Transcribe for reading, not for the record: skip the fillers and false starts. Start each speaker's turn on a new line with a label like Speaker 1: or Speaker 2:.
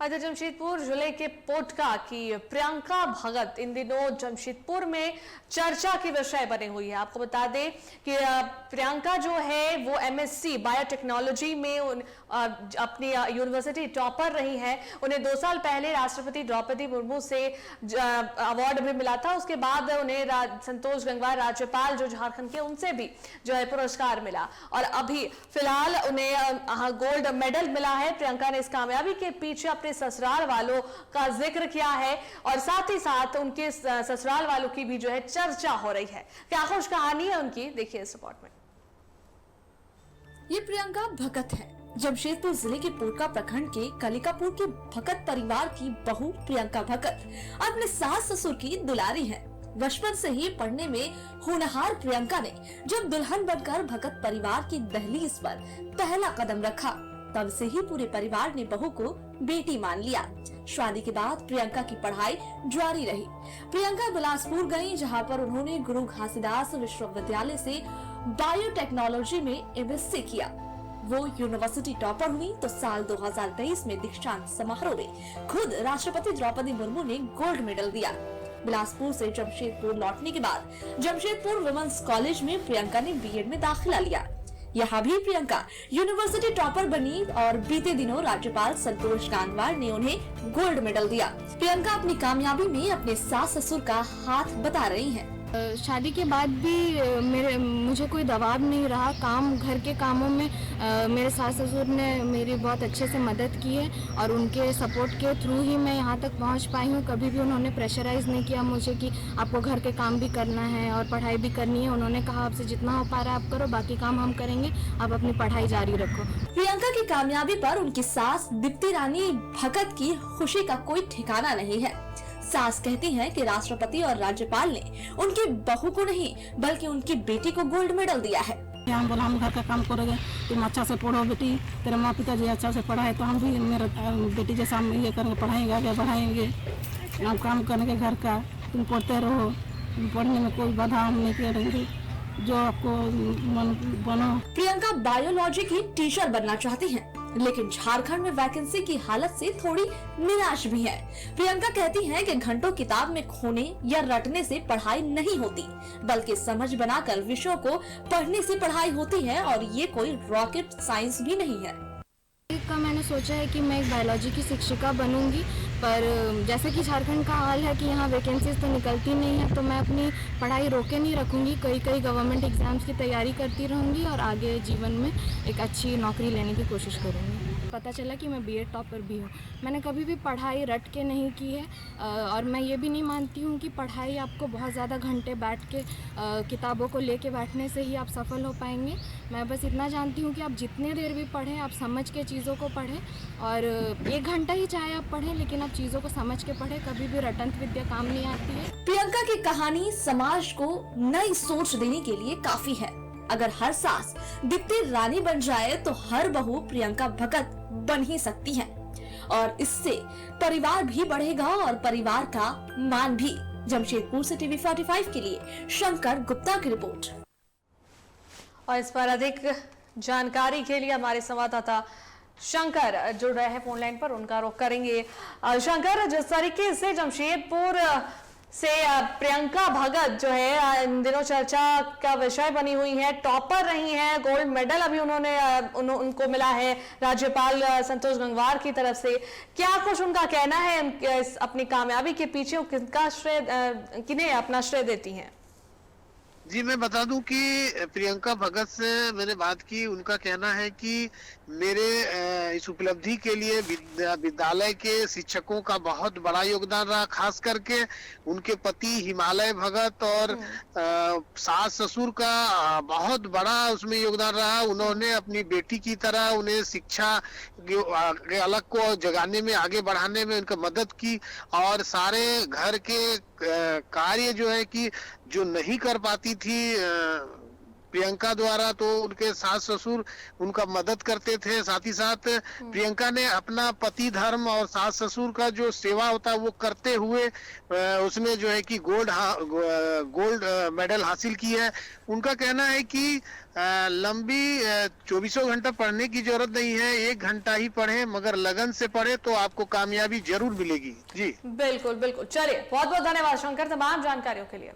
Speaker 1: अच्छा, जमशेदपुर जिले के पोटका की प्रियंका भगत इन दिनों जमशेदपुर में चर्चा की विषय बनी हुई है। आपको बता दें कि प्रियंका जो है वो एमएससी बायोटेक्नोलॉजी में अपनी यूनिवर्सिटी टॉपर रही है। उन्हें 2 साल पहले राष्ट्रपति द्रौपदी मुर्मू से अवार्ड भी मिला था। उसके बाद उन्हें संतोष गंगवार राज्यपाल जो झारखंड के, उनसे भी जो है पुरस्कार मिला और अभी फिलहाल उन्हें गोल्ड मेडल मिला है। प्रियंका ने इस कामयाबी के पीछे अपने ससुराल वालों का जिक्र किया है और साथ ही साथ उनके ससुराल वालों की भी जो है चर्चा हो रही है। क्या खुश कहानी है उनकी, देखिए इस रिपोर्ट में।
Speaker 2: ये प्रियंका भगत है। जमशेदपुर जिले के पोटका प्रखंड के कलिकापुर के भगत परिवार की बहू प्रियंका भगत अपने सास ससुर की दुलारी है। बचपन से ही पढ़ने में होनहार प्रियंका ने जब दुल्हन बनकर भगत परिवार की दहलीज पर पहला कदम रखा, तब से ही पूरे परिवार ने बहू को बेटी मान लिया। शादी के बाद प्रियंका की पढ़ाई जारी रही। प्रियंका बिलासपुर गयी, जहाँ पर उन्होंने गुरु घासीदास विश्वविद्यालय से बायोटेक्नोलॉजी में एमएससी किया। वो यूनिवर्सिटी टॉपर हुई तो साल 2023 में दीक्षांत समारोह में खुद राष्ट्रपति द्रौपदी मुर्मू ने गोल्ड मेडल दिया। बिलासपुर से जमशेदपुर लौटने के बाद जमशेदपुर वुमेन्स कॉलेज में प्रियंका ने बीएड में दाखिला लिया। यहाँ भी प्रियंका यूनिवर्सिटी टॉपर बनी और बीते दिनों राज्यपाल संतोष गंगवार ने उन्हें गोल्ड मेडल दिया। प्रियंका अपनी कामयाबी में अपने सास ससुर का हाथ बता रही हैं।
Speaker 3: शादी के बाद भी मुझे कोई दबाव नहीं रहा। घर के कामों में मेरे सास ससुर ने मेरी बहुत अच्छे से मदद की है और उनके सपोर्ट के थ्रू ही मैं यहाँ तक पहुँच पाई हूँ। कभी भी उन्होंने प्रेशराइज नहीं किया मुझे कि आपको घर के काम भी करना है और पढ़ाई भी करनी है। उन्होंने कहा आपसे जितना हो पा रहा है आप करो, बाकी काम हम करेंगे, आप अपनी पढ़ाई जारी रखो।
Speaker 2: प्रियंका की कामयाबी पर उनकी सास दीप्ति रानी भगत की खुशी का कोई ठिकाना नहीं है। सास कहती हैं कि राष्ट्रपति और राज्यपाल ने उनकी बहू को नहीं बल्कि उनकी बेटी को गोल्ड मेडल दिया है।
Speaker 4: हम बोला हम घर का काम करोगे, तुम अच्छा से पढ़ो बेटी, तेरे माँ पिता जी अच्छा से पढ़ाए तो हम भी मेरा बेटी जैसा हम ये करेंगे, पढ़ाएंगे, आगे बढ़ाएंगे, हम काम करेंगे घर का, तुम पढ़ते रहो, पढ़ने में कोई बाधा हम नहीं करेंगे, जो आपको मन बनो।
Speaker 2: प्रियंका बायोलॉजी की टीचर बनना चाहती हैं, लेकिन झारखंड में वैकेंसी की हालत से थोड़ी निराश भी है। प्रियंका कहती हैं कि घंटों किताब में खोने या रटने से पढ़ाई नहीं होती, बल्कि समझ बनाकर विषयों को पढ़ने से पढ़ाई होती है और ये कोई रॉकेट साइंस भी नहीं है।
Speaker 3: मैंने सोचा है कि मैं एक बायोलॉजी की शिक्षिका बनूंगी, पर जैसे कि झारखंड का हाल है कि यहाँ वैकेंसीज तो निकलती नहीं है, तो मैं अपनी पढ़ाई रोके नहीं रखूंगी। कई गवर्नमेंट एग्जाम्स की तैयारी करती रहूंगी और आगे जीवन में एक अच्छी नौकरी लेने की कोशिश करूंगी। पता चला कि मैं बीएड टॉपर भी हूँ। मैंने कभी भी पढ़ाई रट के नहीं की है और मैं ये भी नहीं मानती हूँ कि पढ़ाई आपको बहुत ज़्यादा घंटे बैठ के किताबों को लेके बैठने से ही आप सफल हो पाएंगे। मैं बस इतना जानती हूँ कि आप जितने देर भी पढ़ें, आप समझ के चीज़ों को पढ़ें और 1 घंटा ही चाहे आप पढ़ें, लेकिन आप चीज़ों को समझ के पढ़ें। कभी भी रटंत विद्या काम नहीं आती है।
Speaker 2: प्रियंका की कहानी समाज को नई सोच देने के लिए काफी है। अगर हर सास दीप्ति रानी बन जाए तो हर बहू प्रियंका भगत बन ही सकती है और इससे परिवार भी बढ़ेगा और परिवार का मान भी। जमशेदपुर से टीवी 45 के लिए शंकर गुप्ता की रिपोर्ट।
Speaker 1: और इस पर अधिक जानकारी के लिए हमारे संवाददाता शंकर जुड़ रहे हैं फोन लाइन पर, उनका रुख करेंगे। शंकर, जिस तरीके से जमशेदपुर से प्रियंका भगत जो है इन दिनों चर्चा का विषय बनी हुई है, टॉपर रही हैं, गोल्ड मेडल अभी उनको मिला है राज्यपाल संतोष गंगवार की तरफ से, क्या कुछ उनका कहना है अपनी कामयाबी के पीछे, किन्हें अपना श्रेय देती हैं?
Speaker 5: जी, मैं बता दूं कि प्रियंका भगत से मैंने बात की। उनका कहना है कि मेरे इस उपलब्धि के लिए विद्यालय के शिक्षकों का बहुत बड़ा योगदान रहा, खास करके उनके पति हिमालय भगत और सास ससुर का बहुत बड़ा उसमें योगदान रहा। उन्होंने अपनी बेटी की तरह उन्हें शिक्षा के अलग को जगाने में, आगे बढ़ाने में उनका मदद की और सारे घर के कार्य जो है कि जो नहीं कर पाती थी प्रियंका द्वारा तो उनके सास ससुर उनका मदद करते थे, साथ ही साथ प्रियंका ने अपना पति धर्म और सास ससुर का जो सेवा होता है वो करते हुए उसमें जो है कि गोल्ड मेडल हासिल की है। उनका कहना है कि लंबी 24 घंटा पढ़ने की जरूरत नहीं है, 1 घंटा ही पढ़े, मगर लगन से पढ़े तो आपको कामयाबी जरूर मिलेगी। जी
Speaker 1: बिल्कुल बिल्कुल। चलिए, बहुत बहुत धन्यवाद शंकर तमाम जानकारियों के लिए।